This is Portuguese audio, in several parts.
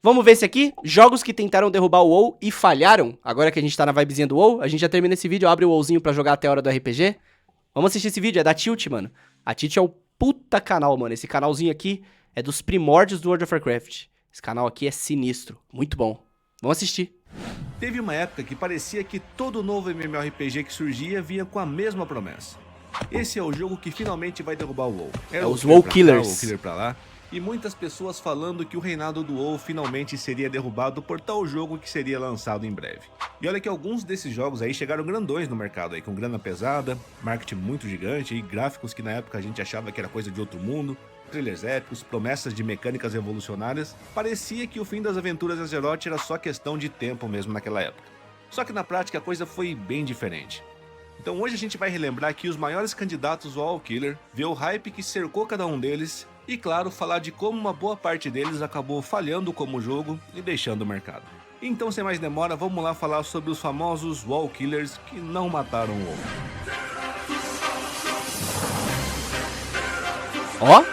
Vamos ver esse aqui, jogos que tentaram derrubar o WoW e falharam. Agora que a gente tá na vibezinha do WoW, a gente já termina esse vídeo, abre o WoWzinho pra jogar até a hora do RPG. Vamos assistir esse vídeo, é da Tilt, mano. A Tilt é o puta canal, mano. Esse canalzinho aqui é dos primórdios do World of Warcraft. Esse canal aqui é sinistro, muito bom. Vamos assistir. Teve uma época que parecia que todo novo MMORPG que surgia vinha com a mesma promessa. Esse é o jogo que finalmente vai derrubar o WoW. É os WoW Killers. O Killer pra lá. E muitas pessoas falando que o reinado do WoW finalmente seria derrubado por tal jogo que seria lançado em breve. E olha que alguns desses jogos aí chegaram grandões no mercado aí, com grana pesada, marketing muito gigante e gráficos que na época a gente achava que era coisa de outro mundo, trailers épicos, promessas de mecânicas revolucionárias. Parecia que o fim das aventuras de Azeroth era só questão de tempo mesmo naquela época. Só que na prática a coisa foi bem diferente. Então hoje a gente vai relembrar aqui os maiores candidatos ao WoW Killer, ver o hype que cercou cada um deles e, claro, falar de como uma boa parte deles acabou falhando como jogo e deixando o mercado. Então, sem mais demora, vamos lá falar sobre os famosos WoW Killers que não mataram o WoW. Ó!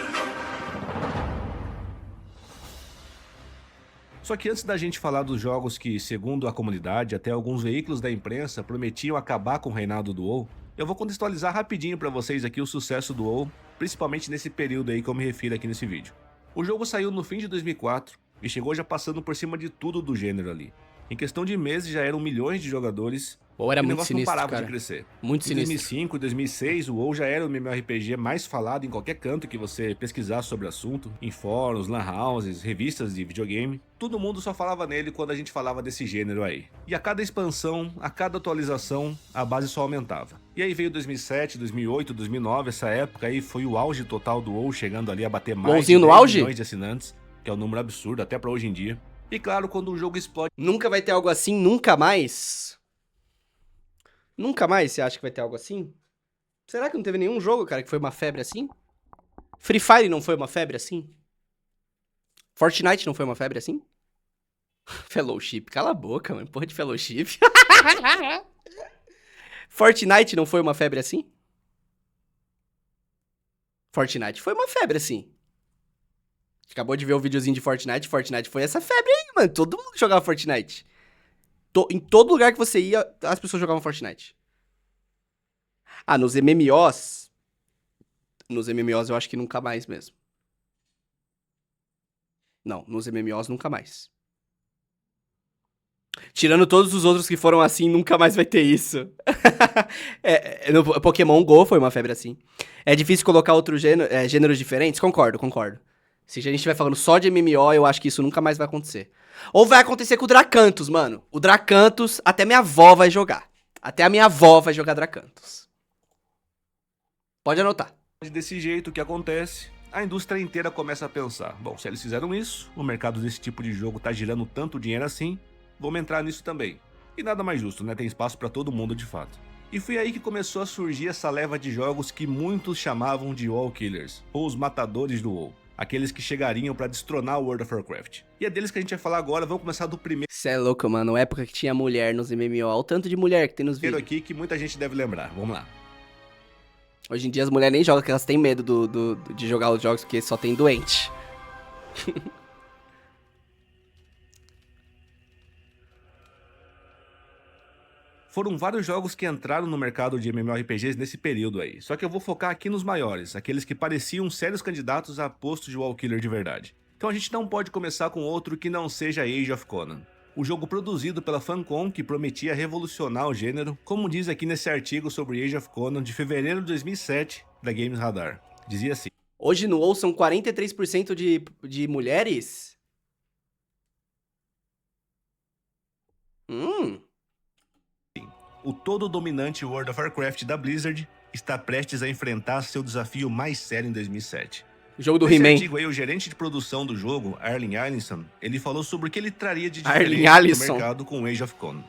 Só que antes da gente falar dos jogos que, segundo a comunidade, até alguns veículos da imprensa prometiam acabar com o reinado do WoW, eu vou contextualizar rapidinho pra vocês aqui o sucesso do WoW, principalmente nesse período aí que eu me refiro aqui nesse vídeo. O jogo saiu no fim de 2004 e chegou já passando por cima de tudo do gênero ali. Em questão de meses já eram milhões de jogadores. O WoW era e o muito negócio sinistro, não parava cara. de crescer. Muito Em sinistro. 2005 e 2006, o WoW já era o MMORPG mais falado em qualquer canto que você pesquisasse sobre o assunto, em fóruns, lan houses, revistas de videogame. Todo mundo só falava nele quando a gente falava desse gênero aí. E a cada expansão, a cada atualização, a base só aumentava. E aí veio 2007, 2008, 2009, essa época aí foi o auge total do WoW, chegando ali a bater mais WoWzinho de no 10 auge? milhões de assinantes, que é um número absurdo até pra hoje em dia. E claro, quando o jogo explode... Nunca vai ter algo assim, nunca mais? Nunca mais você acha que vai ter algo assim? Será que não teve nenhum jogo, cara, que foi uma febre assim? Free Fire não foi uma febre assim? Fortnite não foi uma febre assim? Fellowship, cala a boca, mano. Porra de Fellowship. Fortnite não foi uma febre assim? Fortnite foi uma febre assim. Acabou de ver o videozinho de Fortnite. Fortnite foi essa febre aí, mano. Todo mundo jogava Fortnite. Em todo lugar que você ia, as pessoas jogavam Fortnite. Ah, nos MMOs... Nos MMOs eu acho que nunca mais mesmo. Não, nos MMOs nunca mais. Tirando todos os outros que foram assim, nunca mais vai ter isso. No Pokémon GO foi uma febre assim. É difícil colocar outros gêneros diferentes? Concordo, concordo. Se a gente estiver falando só de MMO, eu acho que isso nunca mais vai acontecer. Ou vai acontecer com o Dracantos, mano. O Dracantos, até minha avó vai jogar. Até a minha avó vai jogar Dracantos. Pode anotar. Desse jeito, o que acontece? A indústria inteira começa a pensar, bom, se eles fizeram isso, o mercado desse tipo de jogo tá girando tanto dinheiro assim, vamos entrar nisso também. E nada mais justo, né? Tem espaço pra todo mundo de fato. E foi aí que começou a surgir essa leva de jogos que muitos chamavam de WoW Killers, ou os matadores do WoW. Aqueles que chegariam pra destronar o World of Warcraft. E é deles que a gente vai falar agora, vamos começar do primeiro Cê é louco, mano. Época que tinha mulher nos MMO. Olha o tanto de mulher que tem nos vídeos. aqui que muita gente deve lembrar, vamos lá. Hoje em dia as mulheres nem jogam, porque elas têm medo de jogar os jogos, porque só tem doente. Foram vários jogos que entraram no mercado de MMORPGs nesse período aí, só que eu vou focar aqui nos maiores, aqueles que pareciam sérios candidatos a posto de WoW Killer de verdade. Então a gente não pode começar com outro que não seja Age of Conan. O jogo produzido pela Funcom que prometia revolucionar o gênero, como diz aqui nesse artigo sobre Age of Conan de fevereiro de 2007 da Games Radar. Dizia assim: Hoje no WoW são 43% de mulheres? o todo dominante World of Warcraft da Blizzard está prestes a enfrentar seu desafio mais sério em 2007. O jogo do Nesse He-Man. artigo aí, o gerente de produção do jogo, Arlen Allison, ele falou sobre o que ele traria de Arlen diferente no Allison. mercado com Age of Conan.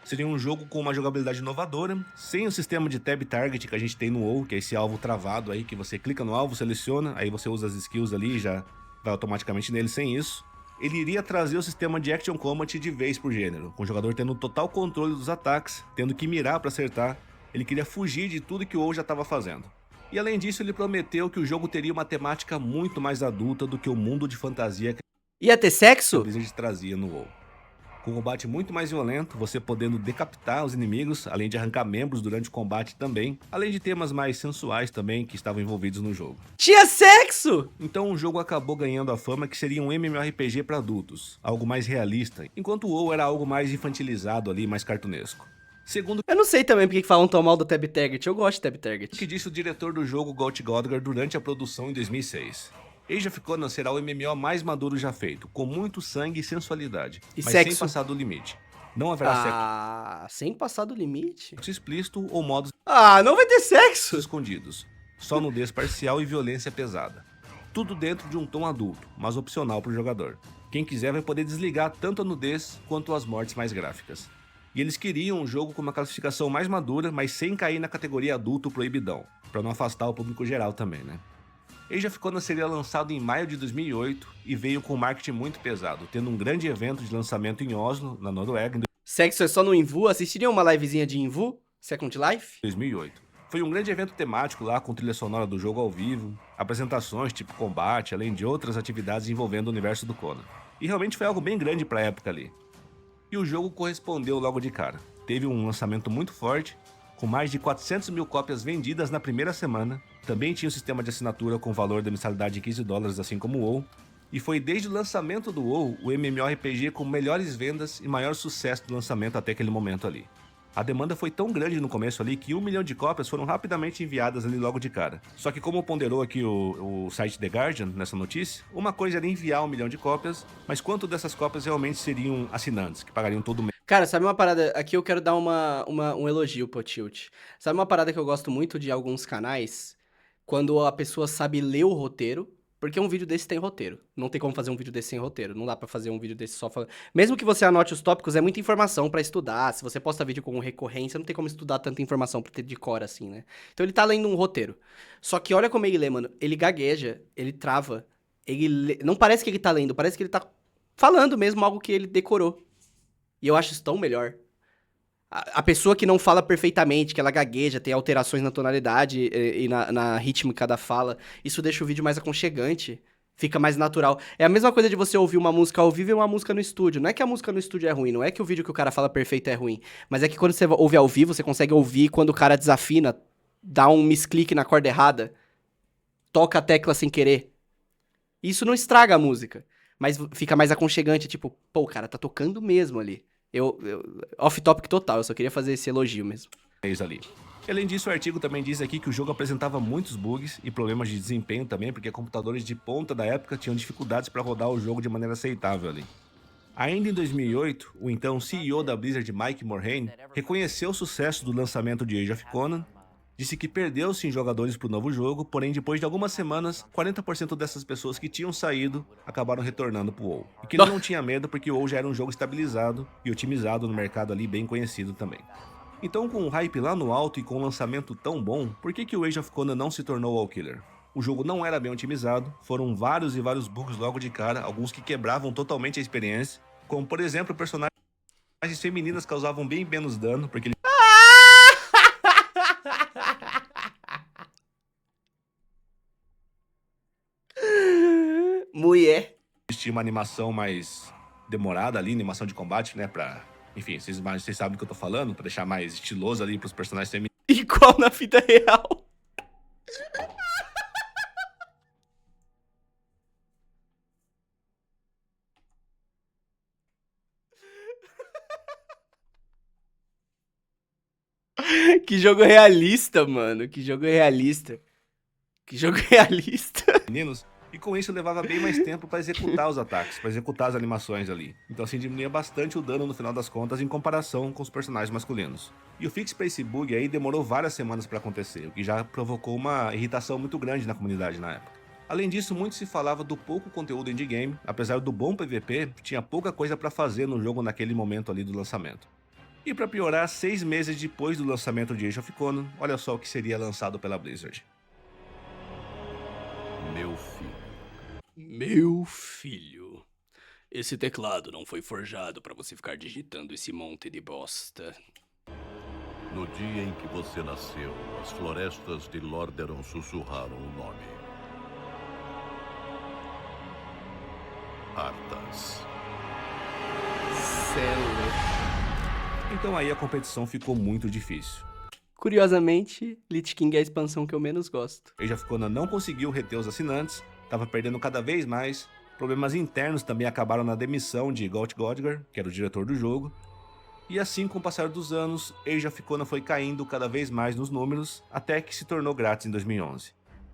Seria um jogo com uma jogabilidade inovadora, sem o sistema de tab target que a gente tem no WoW, que é esse alvo travado aí, que você clica no alvo, seleciona, aí você usa as skills ali e já vai automaticamente nele sem isso. Ele iria trazer o sistema de Action Combat de vez por gênero, com o jogador tendo total controle dos ataques, tendo que mirar para acertar. Ele queria fugir de tudo que o WoW já estava fazendo. E além disso, ele prometeu que o jogo teria uma temática muito mais adulta do que o mundo de fantasia Ia ter que a sexo? Blizzard trazia no WoW. Com um combate muito mais violento, você podendo decapitar os inimigos, além de arrancar membros durante o combate também, além de temas mais sensuais também que estavam envolvidos no jogo. Tinha sexo! Então o jogo acabou ganhando a fama que seria um MMORPG para adultos, algo mais realista, enquanto o WoW era algo mais infantilizado ali, mais cartunesco. Segundo Eu não sei também porque que falam tão mal do Tab Target. Eu gosto de Tab Target. o que disse o diretor do jogo Gold Godgar durante a produção em 2006. Age of Conan será o MMO mais maduro já feito, com muito sangue e sensualidade, E mas sexo? sem passar do limite. Não haverá Sem passar do limite? sexo explícito ou modos Não vai ter sexo! escondidos, só nudez parcial e violência pesada. Tudo dentro de um tom adulto, mas opcional para o jogador. Quem quiser vai poder desligar tanto a nudez quanto as mortes mais gráficas. E eles queriam um jogo com uma classificação mais madura, mas sem cair na categoria adulto proibidão, para não afastar o público geral também, né? Age of Conan seria lançado em maio de 2008 e veio com um marketing muito pesado, tendo um grande evento de lançamento em Oslo, na Noruega, em Sexo é só no Invu? Assistiria uma livezinha de Invu? Second Life? 2008. Foi um grande evento temático lá, com trilha sonora do jogo ao vivo, apresentações tipo combate, além de outras atividades envolvendo o universo do Conan. E realmente foi algo bem grande pra época ali. E o jogo correspondeu logo de cara. Teve um lançamento muito forte, com mais de 400 mil cópias vendidas na primeira semana. Também tinha um sistema de assinatura com valor da mensalidade de $15, assim como o WoW. E foi desde o lançamento do WoW o MMORPG com melhores vendas e maior sucesso do lançamento até aquele momento ali. A demanda foi tão grande no começo ali que 1 milhão de cópias foram rapidamente enviadas ali logo de cara. Só que como ponderou aqui o site The Guardian nessa notícia, uma coisa era enviar 1 milhão de cópias, mas quanto dessas cópias realmente seriam assinantes, que pagariam todo mês? Cara, sabe uma parada? Aqui eu quero dar um elogio pro Tilt. Sabe uma parada que eu gosto muito de alguns canais? Quando a pessoa sabe ler o roteiro. Porque um vídeo desse tem roteiro. Não tem como fazer um vídeo desse sem roteiro. Não dá pra fazer um vídeo desse só falando. Mesmo que você anote os tópicos, é muita informação pra estudar. Se você posta vídeo com recorrência, não tem como estudar tanta informação pra ter de cor assim, né? Então ele tá lendo um roteiro. Só que olha como ele lê, mano. Ele gagueja, ele trava. Não parece que ele tá lendo, parece que ele tá falando mesmo algo que ele decorou. E eu acho isso tão melhor. A pessoa que não fala perfeitamente, que ela gagueja, tem alterações na tonalidade e na rítmica da fala, isso deixa o vídeo mais aconchegante, fica mais natural. É a mesma coisa de você ouvir uma música ao vivo e uma música no estúdio. Não é que a música no estúdio é ruim, não é que o vídeo que o cara fala perfeito é ruim, mas é que quando você ouve ao vivo, você consegue ouvir quando o cara desafina, dá um misclick na corda errada, toca a tecla sem querer. Isso não estraga a música, mas fica mais aconchegante, tipo, pô, o cara tá tocando mesmo ali. Off-topic total, eu só queria fazer esse elogio mesmo. Ali. E além disso, o artigo também diz aqui que o jogo apresentava muitos bugs e problemas de desempenho também, porque computadores de ponta da época tinham dificuldades para rodar o jogo de maneira aceitável ali. Ainda em 2008, o então CEO da Blizzard, Mike Morhaime, reconheceu o sucesso do lançamento de Age of Conan, disse que perdeu-se em jogadores para o novo jogo, porém depois de algumas semanas, 40% dessas pessoas que tinham saído acabaram retornando para o WoW. E que ele não tinha medo porque o WoW já era um jogo estabilizado e otimizado no mercado ali, bem conhecido também. Então, com o hype lá no alto e com um lançamento tão bom, por que o Age of Conan não se tornou WoW Killer? O jogo não era bem otimizado, foram vários e vários bugs logo de cara, alguns que quebravam totalmente a experiência, como por exemplo, personagens femininas causavam bem menos dano, porque Mulher. existia uma animação mais demorada ali, animação de combate, né, pra... Enfim, vocês sabem do que eu tô falando, pra deixar mais estiloso ali pros personagens femininos. Igual na vida real. Que jogo realista, mano. Que jogo realista. Que jogo realista. E com isso levava bem mais tempo para executar os ataques, para executar as animações ali. Então assim diminuía bastante o dano no final das contas em comparação com os personagens masculinos. E o fix para esse bug aí demorou várias semanas para acontecer, o que já provocou uma irritação muito grande na comunidade na época. Além disso, muito se falava do pouco conteúdo endgame, apesar do bom PVP, tinha pouca coisa para fazer no jogo naquele momento ali do lançamento. E para piorar, 6 meses depois do lançamento de Age of Conan, olha só o que seria lançado pela Blizzard. Meu filho. Meu filho. Esse teclado não foi forjado pra você ficar digitando esse monte de bosta. No dia em que você nasceu, as florestas de Lordaeron sussurraram o nome. Arthas. Cê é louco. Então aí a competição ficou muito difícil. Curiosamente, Lich King é a expansão que eu menos gosto. Age of Conan não conseguiu reter os assinantes, estava perdendo cada vez mais, problemas internos também acabaram na demissão de Galt Godgar, que era o diretor do jogo, e assim com o passar dos anos, Age of Conan foi caindo cada vez mais nos números, até que se tornou grátis em 2011.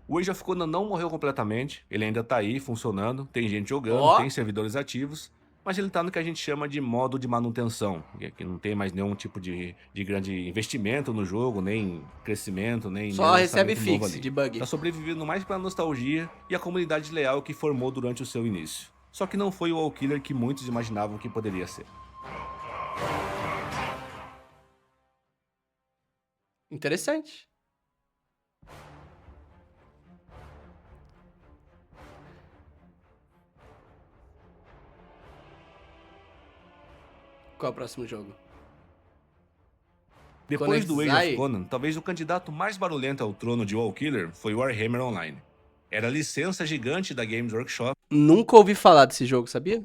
O Age of Conan não morreu completamente, ele ainda tá aí funcionando, tem gente jogando, tem servidores ativos, mas ele tá no que a gente chama de modo de manutenção, que não tem mais nenhum tipo de grande investimento no jogo, nem crescimento, nem Só nenhum recebe lançamento novo fix ali. de bug. Tá sobrevivendo mais pela nostalgia e a comunidade leal que formou durante o seu início. Só que não foi o Allkiller que muitos imaginavam que poderia ser. Interessante. Qual é o próximo jogo? Depois do Age Konexai? of Conan, talvez o candidato mais barulhento ao trono de Allkiller foi Warhammer Online. Era a licença gigante da Games Workshop, Nunca ouvi falar desse jogo, sabia?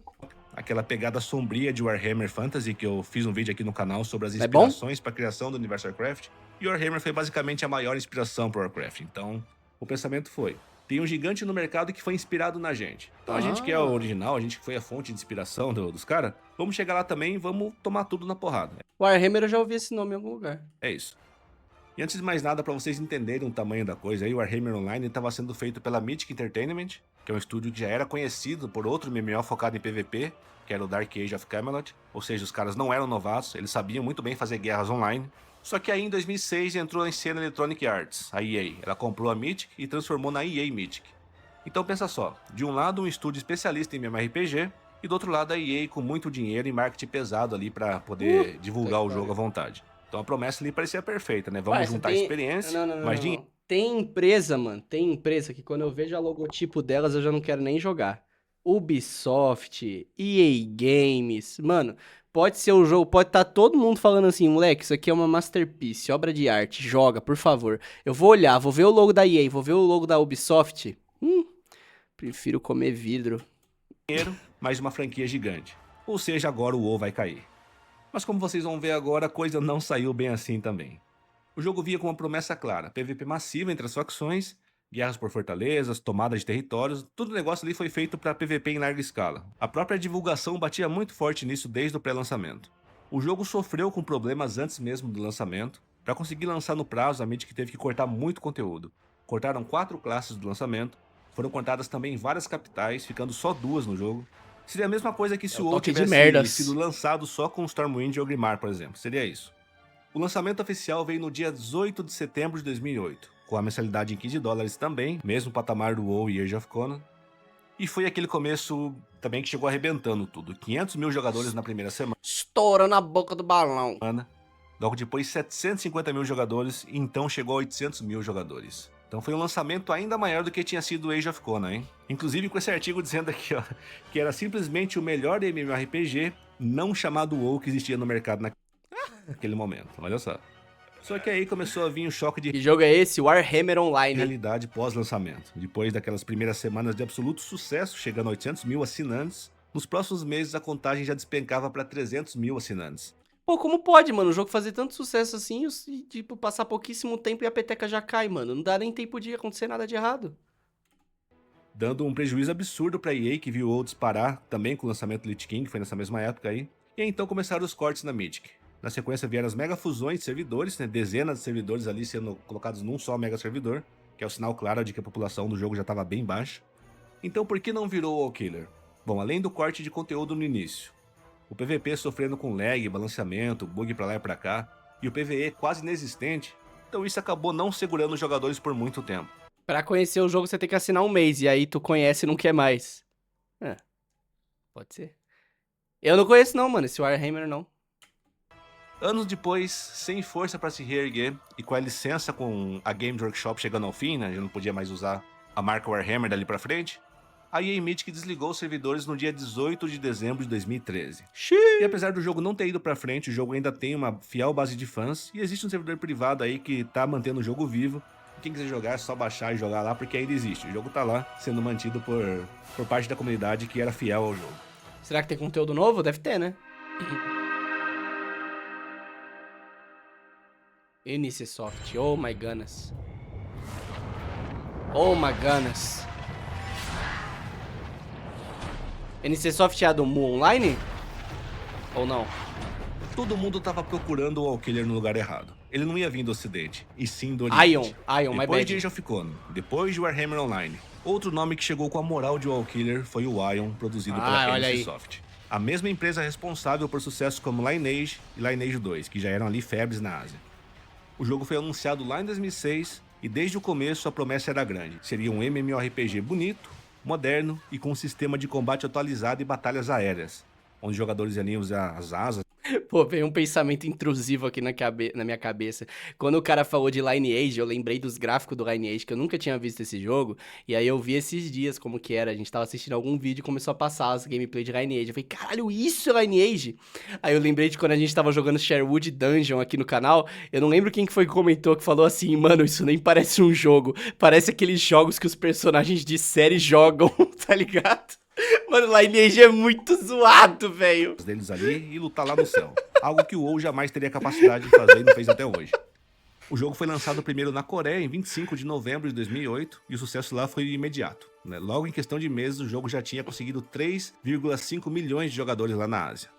aquela pegada sombria de Warhammer Fantasy, que eu fiz um vídeo aqui no canal sobre as É bom? inspirações para a criação do universo Warcraft. E Warhammer foi basicamente a maior inspiração para Warcraft. Então, o pensamento foi: tem um gigante no mercado que foi inspirado na gente. Então a gente que é o original, a gente que foi a fonte de inspiração dos caras, vamos chegar lá também e vamos tomar tudo na porrada. Warhammer eu já ouvi esse nome em algum lugar. É isso. E antes de mais nada, para vocês entenderem o tamanho da coisa, aí o Warhammer Online estava sendo feito pela Mythic Entertainment, que é um estúdio que já era conhecido por outro MMO focado em PVP, que era o Dark Age of Camelot, ou seja, os caras não eram novatos, eles sabiam muito bem fazer guerras online. Só que aí em 2006 entrou em cena Electronic Arts, a EA. Ela comprou a Mythic e transformou na EA Mythic. Então pensa só, de um lado um estúdio especialista em MMORPG, e do outro lado a EA com muito dinheiro e marketing pesado ali para poder divulgar o jogo à vontade. Então a promessa ali parecia perfeita, né? Vamos juntar experiência, mais dinheiro. Tem empresa, mano, tem empresa que quando eu vejo a logotipo delas eu já não quero nem jogar. Ubisoft, EA Games, mano, pode ser o jogo, pode estar todo mundo falando assim, moleque, isso aqui é uma masterpiece, obra de arte, joga, por favor. Eu vou olhar, vou ver o logo da EA, vou ver o logo da Ubisoft, prefiro comer vidro. Mais uma franquia gigante. Ou seja, agora o WoW vai cair. Mas como vocês vão ver agora, a coisa não saiu bem assim também. O jogo via com uma promessa clara, PVP massivo entre as facções, guerras por fortalezas, tomadas de territórios, todo o negócio ali foi feito para PVP em larga escala. A própria divulgação batia muito forte nisso desde o pré-lançamento. O jogo sofreu com problemas antes mesmo do lançamento. Para conseguir lançar no prazo, a Mythic teve que cortar muito conteúdo. Cortaram 4 classes do lançamento, foram cortadas também várias capitais, ficando só 2 no jogo. Seria a mesma coisa que se o WoW tivesse sido lançado só com Stormwind e Ogrimmar, por exemplo. Seria isso. O lançamento oficial veio no dia 18 de setembro de 2008, com a mensalidade em $15 também, mesmo patamar do WoW e Age of Conan. E foi aquele começo também que chegou arrebentando tudo. 500 mil jogadores na primeira semana. Estourando a boca do balão. Logo depois 750 mil jogadores e então chegou a 800 mil jogadores. Então foi um lançamento ainda maior do que tinha sido o Age of Conan, hein? Inclusive com esse artigo dizendo aqui, ó, que era simplesmente o melhor MMORPG não chamado WoW que existia no mercado naquele momento. Olha só. Só que aí começou a vir o choque de Que jogo é esse? Warhammer Online. realidade pós-lançamento. Depois daquelas primeiras semanas de absoluto sucesso, chegando a 800 mil assinantes, nos próximos meses a contagem já despencava para 300 mil assinantes. Pô, como pode, mano, o jogo fazer tanto sucesso assim e, tipo, passar pouquíssimo tempo e a peteca já cai, mano? Não dá nem tempo de acontecer nada de errado. Dando um prejuízo absurdo pra EA, que viu o WoW disparar também com o lançamento do Lich King, que foi nessa mesma época aí. E aí, então começaram os cortes na Mythic. Na sequência vieram as mega fusões de servidores, né? Dezenas de servidores ali sendo colocados num só mega servidor, que é o sinal claro de que a população do jogo já estava bem baixa. Então por que não virou o Allkiller? Bom, além do corte de conteúdo no início, o PVP sofrendo com lag, balanceamento, bug pra lá e pra cá, e o PvE quase inexistente, então isso acabou não segurando os jogadores por muito tempo. Pra conhecer o jogo você tem que assinar um mês, e aí tu conhece e não quer mais. Pode ser. Eu não conheço não, mano, esse Warhammer não. Anos depois, sem força para se reerguer e com a licença com a Games Workshop chegando ao fim, né, já não podia mais usar a marca Warhammer dali pra frente, a EA Mythic desligou os servidores no dia 18 de dezembro de 2013. E apesar do jogo não ter ido pra frente, o jogo ainda tem uma fiel base de fãs e existe um servidor privado aí que tá mantendo o jogo vivo, Quem quiser jogar é só baixar e jogar lá, porque ainda existe. O jogo tá lá, sendo mantido por parte da comunidade que era fiel ao jogo. Será que tem conteúdo novo? Deve ter, né? NCSoft, oh my goodness. Oh my goodness. NCSoft é a do Mu Online? Ou não? Todo mundo tava procurando o Allkiller no lugar errado. Ele não ia vir do ocidente, e sim do oriente. Ion, my Depois bad. de Age of Conan, depois de Warhammer Online. Outro nome que chegou com a moral de Allkiller foi o Ion, produzido pela olha aí. NCSoft. A mesma empresa responsável por sucessos como Lineage e Lineage 2, que já eram ali febres na Ásia. O jogo foi anunciado lá em 2006 e desde o começo a promessa era grande. Seria um MMORPG bonito, moderno e com um sistema de combate atualizado e batalhas aéreas, onde os jogadores iam usar as asas. Pô, veio um pensamento intrusivo aqui na minha cabeça. Quando o cara falou de Lineage, eu lembrei dos gráficos do Lineage, que eu nunca tinha visto esse jogo. E aí eu vi esses dias como que era. A gente tava assistindo algum vídeo e começou a passar as gameplay de Lineage. Eu falei, caralho, isso é Lineage? Aí eu lembrei de quando a gente tava jogando Sherwood Dungeon aqui no canal. Eu não lembro quem que foi que comentou, que falou assim, mano, isso nem parece um jogo. Parece aqueles jogos que os personagens de série jogam, tá ligado? Mano, Lineage é muito zoado, velho. Deles ali e lutar lá no céu. Algo que o WoW jamais teria capacidade de fazer e não fez até hoje. O jogo foi lançado primeiro na Coreia em 25 de novembro de 2008 e o sucesso lá foi imediato. Logo em questão de meses, o jogo já tinha conseguido 3,5 milhões de jogadores lá na Ásia.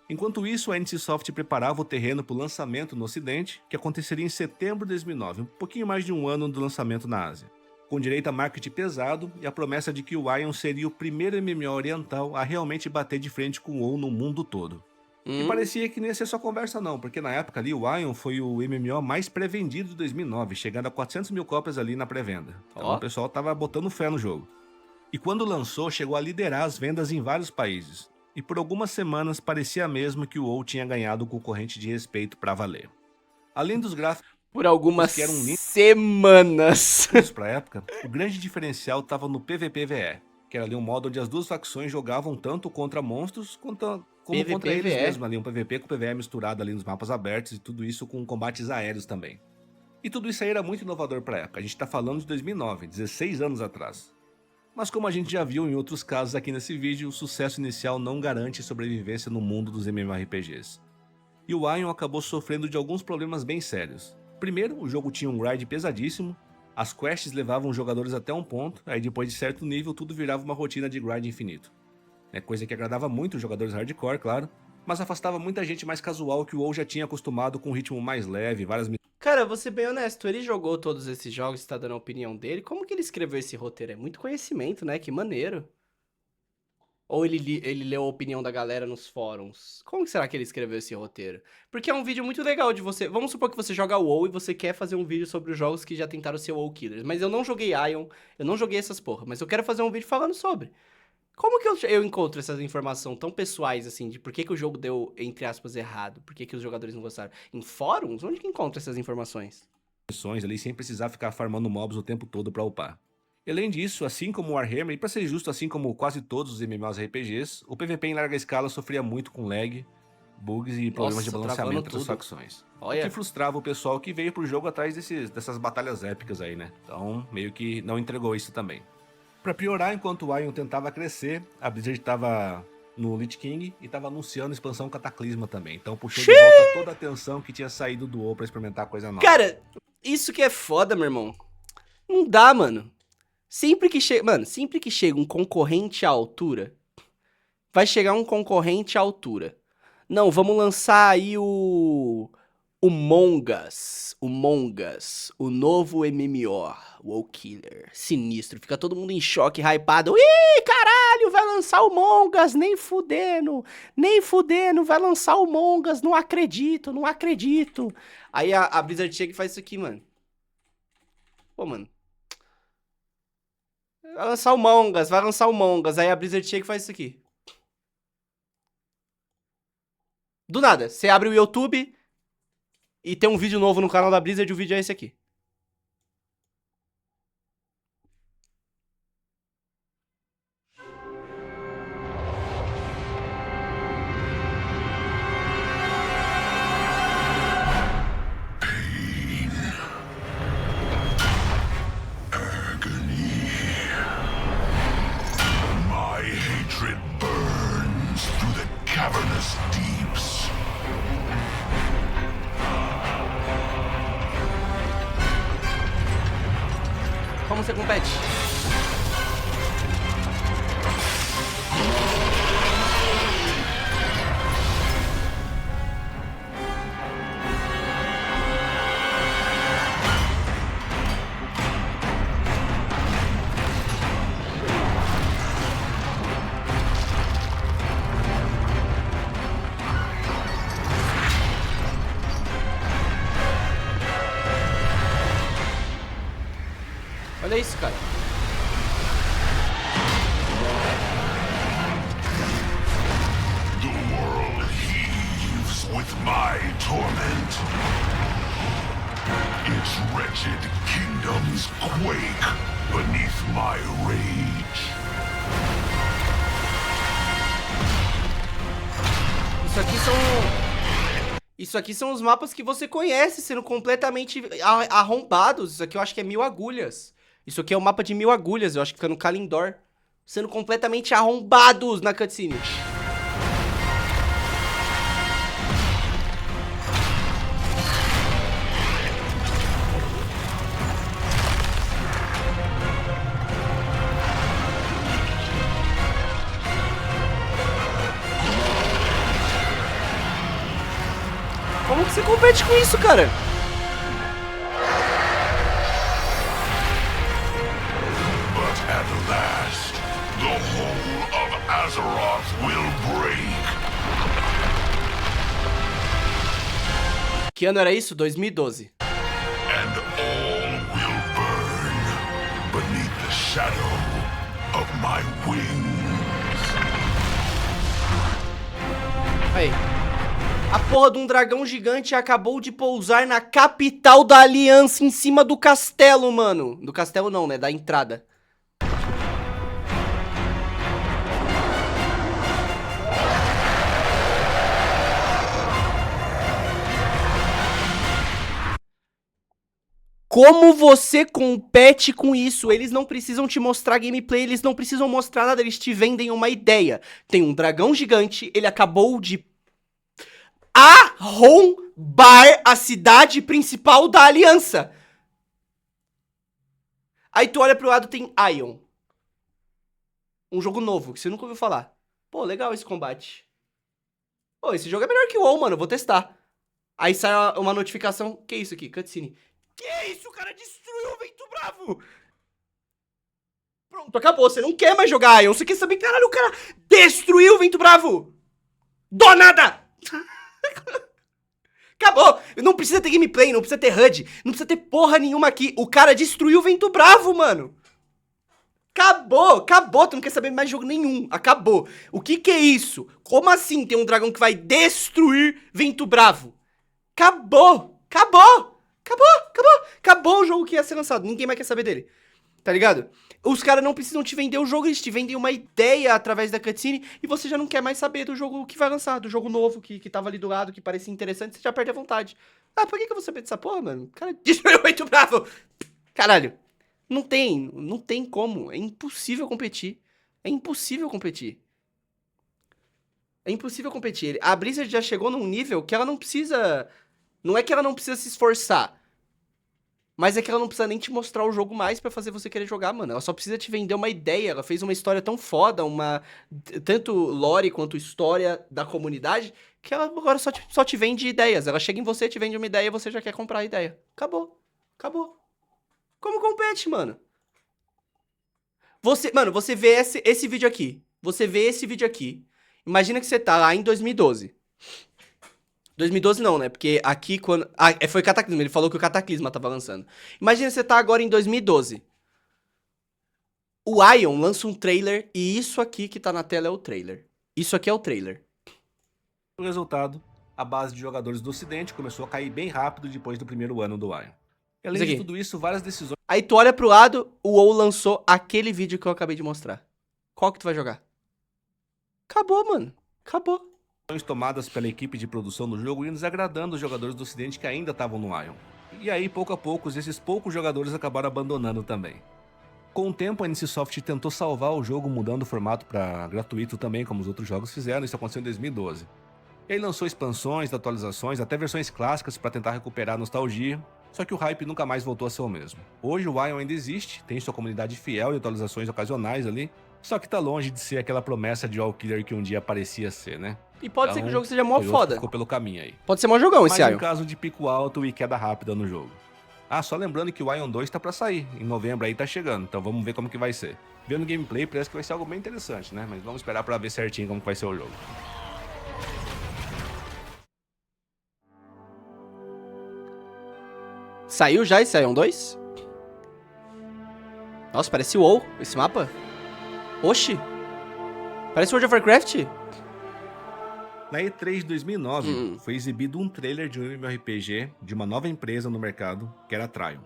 Enquanto isso, a NCSoft preparava o terreno para o lançamento no Ocidente, que aconteceria em setembro de 2009, um pouquinho mais de um ano do lançamento na Ásia. Com direito a marketing pesado e a promessa de que o Ion seria o primeiro MMO oriental a realmente bater de frente com o WoW no mundo todo. E parecia que não ia ser só conversa não, porque na época ali o Ion foi o MMO mais pré-vendido de 2009, chegando a 400 mil cópias ali na pré-venda. Então o pessoal tava botando fé no jogo. E quando lançou, chegou a liderar as vendas em vários países. E por algumas semanas parecia mesmo que o WoW tinha ganhado o concorrente de respeito pra valer. Além dos gráficos Por algumas que eram semanas. pra época, o grande diferencial estava no PVP-VE, que era ali um modo onde as duas facções jogavam tanto contra monstros como contra eles mesmos, ali um PVP com PVE misturado ali nos mapas abertos e tudo isso com combates aéreos também. E tudo isso aí era muito inovador pra época, a gente tá falando de 2009, 16 anos atrás. Mas como a gente já viu em outros casos aqui nesse vídeo, o sucesso inicial não garante sobrevivência no mundo dos MMORPGs. E o Ion acabou sofrendo de alguns problemas bem sérios. Primeiro, o jogo tinha um grind pesadíssimo, as quests levavam os jogadores até um ponto, aí depois de certo nível tudo virava uma rotina de grind infinito. Coisa que agradava muito os jogadores hardcore, claro, mas afastava muita gente mais casual que o WoW já tinha acostumado com um ritmo mais leve, várias missões. Cara, vou ser bem honesto, ele jogou todos esses jogos e tá dando a opinião dele. Como que ele escreveu esse roteiro? É muito conhecimento, né? Que maneiro. Ou ele leu a opinião da galera nos fóruns? Como que será que ele escreveu esse roteiro? Porque é um vídeo muito legal de você... Vamos supor que você joga WoW e você quer fazer um vídeo sobre os jogos que já tentaram ser WoW Killers. Mas eu não joguei Ion, eu não joguei essas porra, mas eu quero fazer um vídeo falando sobre. Como que eu encontro essas informações tão pessoais, assim, de por que o jogo deu, entre aspas, errado? Por que os jogadores não gostaram? Em fóruns? Onde que encontra essas informações? Ali sem precisar ficar farmando mobs o tempo todo pra upar. E além disso, assim como o Warhammer, e pra ser justo, assim como quase todos os MMORPGs, o PVP em larga escala sofria muito com lag, bugs e problemas de balanceamento entre as facções. Olha. O que frustrava o pessoal que veio pro jogo atrás dessas batalhas épicas aí, né? Então, meio que não entregou isso também. Pra piorar, enquanto o Ion tentava crescer, a Blizzard tava no Lich King e tava anunciando a expansão Cataclisma também. Então puxou de volta toda a atenção que tinha saído do WoW pra experimentar coisa nova. Cara, isso que é foda, meu irmão. Não dá, mano. Sempre que chega um concorrente à altura, vai chegar um concorrente à altura. Não, vamos lançar aí o Mongas, o novo MMO, o Allkiller, sinistro. Fica todo mundo em choque, hypado. Ih, caralho, vai lançar o Mongas, nem fudendo, vai lançar o Mongas, não acredito. Aí a Blizzard chega e faz isso aqui, mano. Pô, mano. Vai lançar o Mongas. Aí a Blizzard chega e faz isso aqui. Do nada, você abre o YouTube e tem um vídeo novo no canal da Blizzard e o vídeo é esse aqui. cavernous deeps. Como você compete? Olha isso, cara. The world heaves with my torment. Its wretched kingdoms quake beneath my rage. Isso aqui são os mapas que você conhece, sendo completamente arrombados. Isso aqui eu acho que é 1000 agulhas. Isso aqui é o mapa de 1000 agulhas, eu acho que fica no Kalindor. Sendo completamente arrombados na cutscene. Como que você compete com isso, cara? But at last, the whole of Azeroth will break. Que ano era isso? 2012. And all will burn beneath the shadow of my wings. Aí. A porra de um dragão gigante acabou de pousar na capital da Aliança, em cima do castelo, mano. Do castelo não, né? Da entrada. Como você compete com isso? Eles não precisam te mostrar gameplay, eles não precisam mostrar nada, eles te vendem uma ideia. Tem um dragão gigante, ele acabou de arrombar a cidade principal da Aliança. Aí tu olha pro lado, tem Ion. Um jogo novo, que você nunca ouviu falar. Pô, legal esse combate. Pô, esse jogo é melhor que o WoW, mano, eu vou testar. Aí sai uma notificação, que isso aqui? Cutscene. Que isso, o cara destruiu o Vento Bravo! Pronto, acabou, você não quer mais jogar Ion, você quer saber, caralho, o cara destruiu o Vento Bravo! Do nada! Acabou! Não precisa ter gameplay, não precisa ter HUD, não precisa ter porra nenhuma aqui. O cara destruiu o Vento Bravo, mano. Acabou, acabou, tu não quer saber mais de jogo nenhum. Acabou. O que é isso? Como assim tem um dragão que vai destruir Vento Bravo? Acabou, acabou, acabou, acabou. Acabou o jogo que ia ser lançado, ninguém mais quer saber dele. Tá ligado? Os caras não precisam te vender o jogo, eles te vendem uma ideia através da cutscene e você já não quer mais saber do jogo que vai lançar, do jogo novo que tava ali do lado, que parecia interessante, você já perde a vontade. Ah, por que eu vou saber dessa porra, mano? O cara destruiu muito bravo. Caralho, não tem como, é impossível competir. É impossível competir. É impossível competir. A Blizzard já chegou num nível que ela não precisa... Não é que ela não precisa se esforçar. Mas é que ela não precisa nem te mostrar o jogo mais pra fazer você querer jogar, mano. Ela só precisa te vender uma ideia. Ela fez uma história tão foda, tanto lore quanto história da comunidade, que ela agora só te vende ideias. Ela chega em você, te vende uma ideia e você já quer comprar a ideia. Acabou. Acabou. Como compete, mano? Você vê esse vídeo aqui. Você vê esse vídeo aqui. Imagina que você tá lá em 2012. 2012 não, né? Porque aqui quando... Ah, foi Cataclisma. Ele falou que o Cataclisma tava lançando. Imagina você tá agora em 2012. O Ion lança um trailer e isso aqui que tá na tela é o trailer. Isso aqui é o trailer. O resultado, a base de jogadores do Ocidente começou a cair bem rápido depois do primeiro ano do Ion. E além de tudo isso, várias decisões Aí tu olha pro lado, o WoW lançou aquele vídeo que eu acabei de mostrar. Qual que tu vai jogar? Acabou, mano. Acabou. tomadas pela equipe de produção do jogo iam desagradando os jogadores do Ocidente que ainda estavam no Ion. E aí, pouco a pouco, esses poucos jogadores acabaram abandonando também. Com o tempo, a NCSoft tentou salvar o jogo mudando o formato para gratuito também, como os outros jogos fizeram, isso aconteceu em 2012. Ele lançou expansões, atualizações, até versões clássicas para tentar recuperar a nostalgia, só que o hype nunca mais voltou a ser o mesmo. Hoje o Ion ainda existe, tem sua comunidade fiel e atualizações ocasionais ali, só que tá longe de ser aquela promessa de All Killer que um dia parecia ser, né? E pode ser que o jogo seja mó foi outro que foda. Ficou pelo caminho aí. Pode ser mó jogão esse Mais Ion. um caso de pico alto e queda rápida no jogo. Ah, só lembrando que o Ion 2 tá pra sair, em novembro aí tá chegando, então vamos ver como que vai ser. Vendo o gameplay parece que vai ser algo bem interessante, né? Mas vamos esperar pra ver certinho como que vai ser o jogo. Saiu já esse Ion 2? Nossa, parece o WoW, esse mapa. Oxi. Parece World of Warcraft. Na E3 de 2009, foi exibido um trailer de um MMORPG de uma nova empresa no mercado, que era a Trion.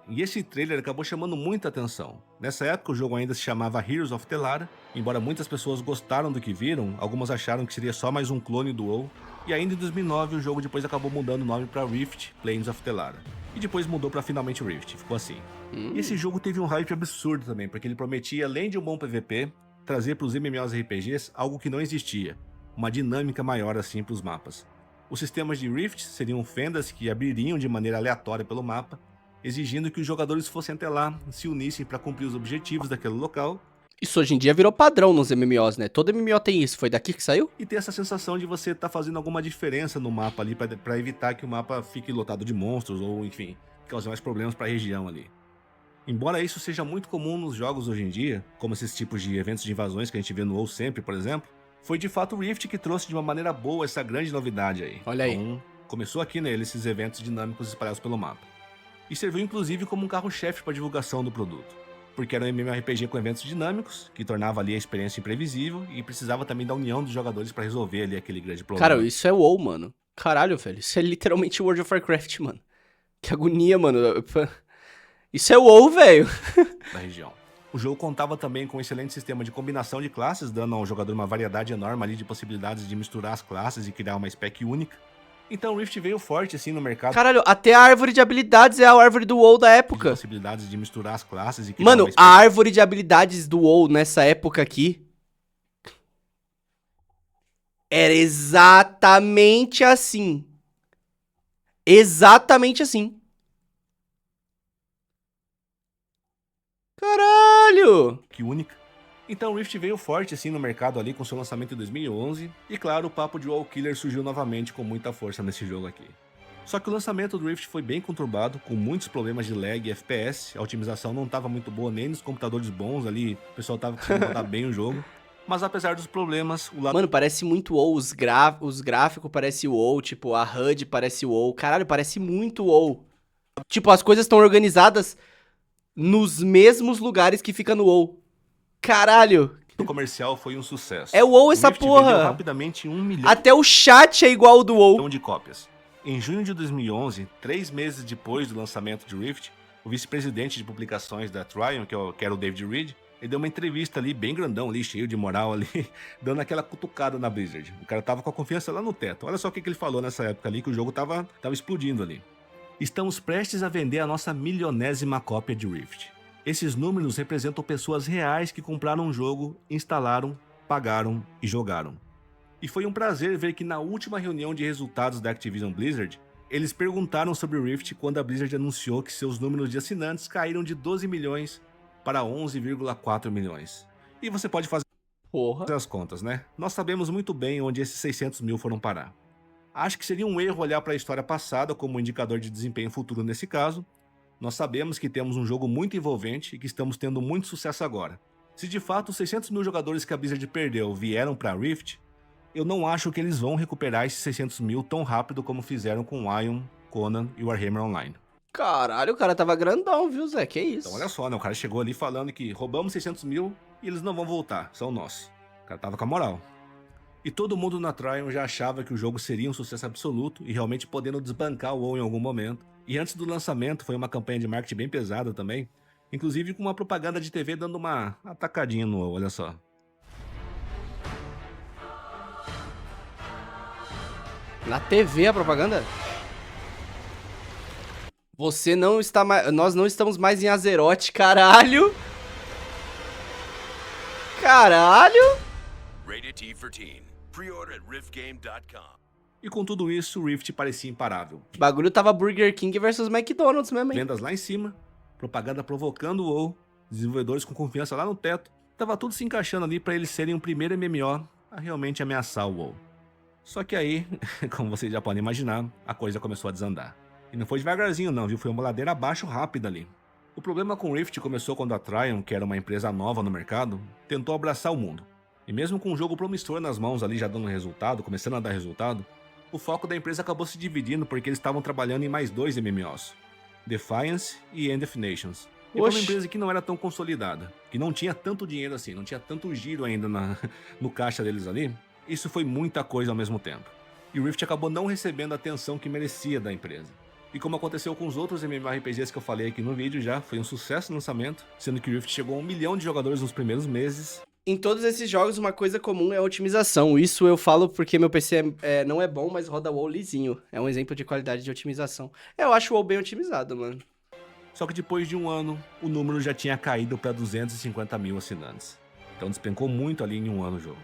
E esse trailer acabou chamando muita atenção. Nessa época o jogo ainda se chamava Heroes of Telara, embora muitas pessoas gostaram do que viram, algumas acharam que seria só mais um clone do WoW, e ainda em 2009 o jogo depois acabou mudando o nome para Rift Plains of Telara. E depois mudou para finalmente Rift, ficou assim. E esse jogo teve um hype absurdo também, porque ele prometia, além de um bom PVP, trazer para os MMORPGs algo que não existia, uma dinâmica maior assim para os mapas. Os sistemas de Rift seriam fendas que abririam de maneira aleatória pelo mapa, exigindo que os jogadores fossem até lá, se unissem para cumprir os objetivos daquele local. Isso hoje em dia virou padrão nos MMOs, né? Todo MMO tem isso. Foi daqui que saiu? E ter essa sensação de você estar fazendo alguma diferença no mapa ali para evitar que o mapa fique lotado de monstros ou, enfim, causar mais problemas para a região ali. Embora isso seja muito comum nos jogos hoje em dia, como esses tipos de eventos de invasões que a gente vê no WoW sempre, por exemplo, foi de fato o Rift que trouxe de uma maneira boa essa grande novidade aí. Olha aí. Então, começou aqui nele esses eventos dinâmicos espalhados pelo mapa. E serviu inclusive como um carro-chefe para a divulgação do produto, porque era um MMORPG com eventos dinâmicos, que tornava ali a experiência imprevisível e precisava também da união dos jogadores para resolver ali aquele grande problema. Cara, isso é WoW, mano. Caralho, velho. Isso é literalmente World of Warcraft, mano. Que agonia, mano. Isso é WoW, velho. Da região. O jogo contava também com um excelente sistema de combinação de classes, dando ao jogador uma variedade enorme ali de possibilidades de misturar as classes e criar uma spec única. Então o Rift veio forte assim no mercado. Caralho, até a árvore de habilidades é a árvore do WoW da época. Possibilidades de misturar as classes e criar Mano, uma a árvore de habilidades do WoW nessa época aqui era exatamente assim. Exatamente assim. Caralho! que única. Então o Rift veio forte assim no mercado ali com seu lançamento em 2011, e claro, o papo de All Killer surgiu novamente com muita força nesse jogo aqui. Só que o lançamento do Rift foi bem conturbado, com muitos problemas de lag e FPS, a otimização não estava muito boa nem nos computadores bons ali, o pessoal tava conseguindo rodar bem o jogo. Mas apesar dos problemas, o lado... Mano, parece muito WoW, os gráficos parecem WoW, tipo, a HUD parece WoW. Caralho, parece muito WoW. Tipo, as coisas estão organizadas nos mesmos lugares que fica no WoW. Caralho. O comercial foi um sucesso. É WoW essa o Rift vendeu porra. rapidamente 1 milhão Até o chat é igual ao do WoW. de cópias. Em junho de 2011, 3 meses depois do lançamento de Rift, o vice-presidente de publicações da Trion, que era o David Reed, ele deu uma entrevista ali, bem grandão ali, cheio de moral ali, dando aquela cutucada na Blizzard. O cara tava com a confiança lá no teto. Olha só o que ele falou nessa época ali, que o jogo tava explodindo ali. Estamos prestes a vender a nossa milionésima cópia de Rift. Esses números representam pessoas reais que compraram um jogo, instalaram, pagaram e jogaram. E foi um prazer ver que na última reunião de resultados da Activision Blizzard, eles perguntaram sobre o Rift quando a Blizzard anunciou que seus números de assinantes caíram de 12 milhões para 11,4 milhões. E você pode fazer as contas, né? Nós sabemos muito bem onde esses 600 mil foram parar. Acho que seria um erro olhar para a história passada como um indicador de desempenho futuro nesse caso. Nós sabemos que temos um jogo muito envolvente e que estamos tendo muito sucesso agora. Se de fato os 600 mil jogadores que a Blizzard perdeu vieram para Rift, eu não acho que eles vão recuperar esses 600 mil tão rápido como fizeram com Ion, Conan e Warhammer Online. Caralho, o cara tava grandão, viu, Zé? Que isso? Então olha só, né? O cara chegou ali falando que roubamos 600 mil e eles não vão voltar, são nossos. O cara tava com a moral. E todo mundo na Trion já achava que o jogo seria um sucesso absoluto e realmente podendo desbancar o WoW em algum momento. E antes do lançamento foi uma campanha de marketing bem pesada também, inclusive com uma propaganda de TV dando uma atacadinha no WoW, olha só. Na TV a propaganda? Você não está mais... Nós não estamos mais em Azeroth, caralho! Caralho! Rated T for Teen. Pre-order at riftgame.com. E com tudo isso, o Rift parecia imparável. O bagulho tava Burger King versus McDonald's mesmo, hein? Vendas lá em cima, propaganda provocando o WoW, desenvolvedores com confiança lá no teto. Tava tudo se encaixando ali pra eles serem o primeiro MMO a realmente ameaçar o WoW. Só que aí, como vocês já podem imaginar, a coisa começou a desandar. E não foi devagarzinho não, viu? Foi uma ladeira abaixo rápida ali. O problema com o Rift começou quando a Trion, que era uma empresa nova no mercado, tentou abraçar o mundo. E mesmo com um jogo promissor nas mãos ali já dando resultado, começando a dar resultado, o foco da empresa acabou se dividindo porque eles estavam trabalhando em mais 2 MMOs, Defiance e End of Nations. E foi uma empresa que não era tão consolidada, que não tinha tanto dinheiro assim, não tinha tanto giro ainda no caixa deles ali, isso foi muita coisa ao mesmo tempo. E o Rift acabou não recebendo a atenção que merecia da empresa. E como aconteceu com os outros MMORPGs que eu falei aqui no vídeo já, foi um sucesso no lançamento, sendo que o Rift chegou a 1 milhão de jogadores nos primeiros meses. Em todos esses jogos, uma coisa comum é a otimização. Isso eu falo porque meu PC não é bom, mas roda WoW lisinho. É um exemplo de qualidade de otimização. Eu acho o WoW bem otimizado, mano. Só que depois de um ano, o número já tinha caído para 250 mil assinantes. Então despencou muito ali em um ano o jogo.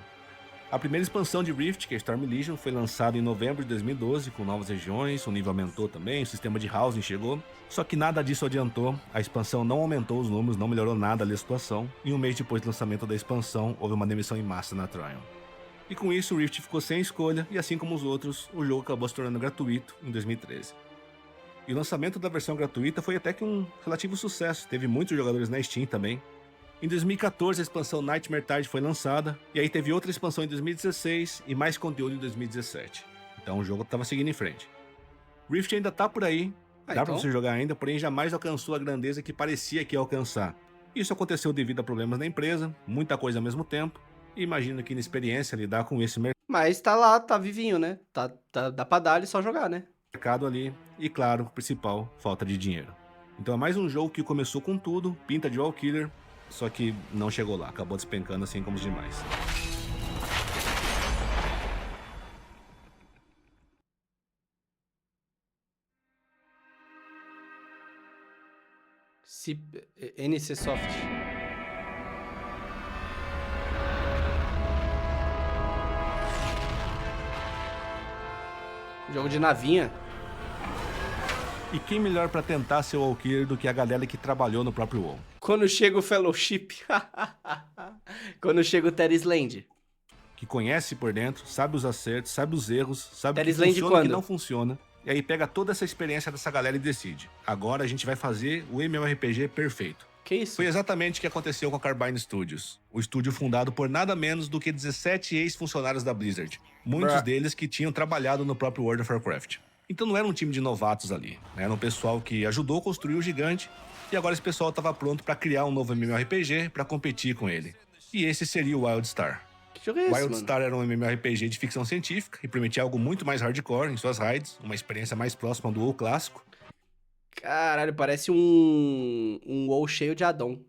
A primeira expansão de Rift, que é Storm Legion, foi lançada em novembro de 2012, com novas regiões, o nível aumentou também, o sistema de housing chegou. Só que nada disso adiantou, a expansão não aumentou os números, não melhorou nada ali a situação, e um mês depois do lançamento da expansão, houve uma demissão em massa na Trion. E com isso o Rift ficou sem escolha, e assim como os outros, o jogo acabou se tornando gratuito em 2013. E o lançamento da versão gratuita foi até que um relativo sucesso, teve muitos jogadores na Steam também. Em 2014, a expansão Nightmare Tide foi lançada, e aí teve outra expansão em 2016 e mais conteúdo em 2017. Então o jogo estava seguindo em frente. Rift ainda tá por aí, dá pra você jogar ainda, porém jamais alcançou a grandeza que parecia que ia alcançar. Isso aconteceu devido a problemas na empresa, muita coisa ao mesmo tempo, e imagino que inexperiência lidar com esse Mas tá lá, tá vivinho, né? Dá pra dar e só jogar, né? mercado ali, e claro, o principal, falta de dinheiro. Então é mais um jogo que começou com tudo, pinta de Wallkiller, só que não chegou lá, acabou despencando assim como os demais. NC Soft. Jogo de navinha. E quem melhor pra tentar ser o Wallkiller do que a galera que trabalhou no próprio WoW? Quando chega o Fellowship. Quando chega o Terry's Land. Que conhece por dentro, sabe os acertos, sabe os erros, sabe o que Terry's Land funciona e o que quando? não funciona. E aí pega toda essa experiência dessa galera e decide. Agora a gente vai fazer o MMORPG perfeito. Que isso? Foi exatamente o que aconteceu com a Carbine Studios. O estúdio fundado por nada menos do que 17 ex-funcionários da Blizzard. Muitos deles que tinham trabalhado no próprio World of Warcraft. Então não era um time de novatos ali. Era um pessoal que ajudou a construir o gigante. E agora esse pessoal estava pronto para criar um novo MMORPG para competir com ele. E esse seria o Wildstar. Que jogo é esse, mano? Wildstar era um MMORPG de ficção científica e prometia algo muito mais hardcore em suas raids, uma experiência mais próxima do WoW clássico. Caralho, parece um WoW cheio de addon.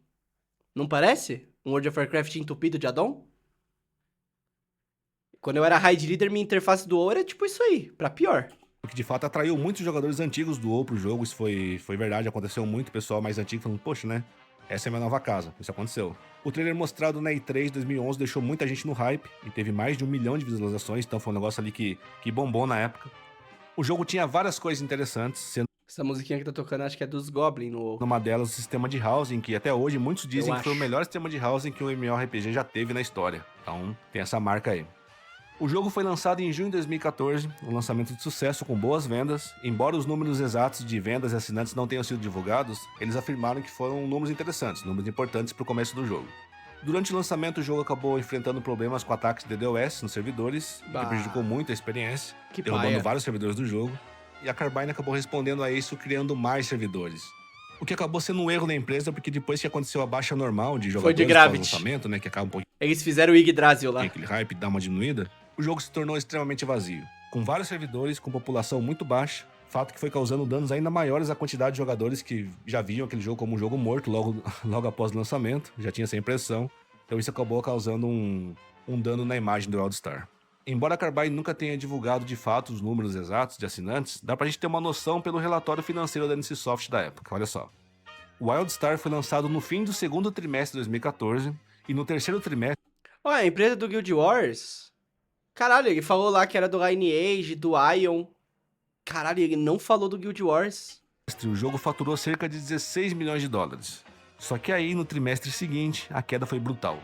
Não parece? Um World of Warcraft entupido de addon? Quando eu era raid leader, minha interface do WoW era tipo isso aí, pra pior. O que de fato atraiu muitos jogadores antigos do WoW pro jogo, isso foi verdade, aconteceu muito, pessoal mais antigo falando, poxa, né, essa é minha nova casa, isso aconteceu. O trailer mostrado na E3 2011 deixou muita gente no hype, e teve mais de 1 milhão de visualizações, então foi um negócio ali que bombou na época. O jogo tinha várias coisas interessantes, sendo Essa musiquinha que tá tocando acho que é dos Goblin no WoW. uma delas o sistema de housing, que até hoje muitos dizem Eu que foi o acho. melhor sistema de housing que o MMORPG já teve na história. Então tem essa marca aí. O jogo foi lançado em junho de 2014, um lançamento de sucesso com boas vendas. Embora os números exatos de vendas e assinantes não tenham sido divulgados, eles afirmaram que foram números interessantes, números importantes para o começo do jogo. Durante o lançamento, o jogo acabou enfrentando problemas com ataques de DDoS nos servidores, o que prejudicou muito a experiência, Que derrubando paia. vários servidores do jogo. E a Carbine acabou respondendo a isso criando mais servidores. O que acabou sendo um erro da empresa, porque depois que aconteceu a baixa normal de jogadores de pós Gravity. lançamento, né, que acaba um pouquinho Eles fizeram o Yggdrasil lá. aquele hype dá uma diminuída, o jogo se tornou extremamente vazio. Com vários servidores, com população muito baixa, fato que foi causando danos ainda maiores à quantidade de jogadores que já viam aquele jogo como um jogo morto logo após o lançamento, já tinha essa impressão. Então isso acabou causando um dano na imagem do Wildstar. Embora a Carbine nunca tenha divulgado de fato os números exatos de assinantes, dá pra gente ter uma noção pelo relatório financeiro da NCSoft da época, olha só. O Wildstar foi lançado no fim do segundo trimestre de 2014 e no terceiro trimestre Ó, a empresa do Guild Wars... Caralho, ele falou lá que era do Lineage, do Ion. Caralho, ele não falou do Guild Wars. O jogo faturou cerca de 16 milhões de dólares. Só que aí, no trimestre seguinte, a queda foi brutal.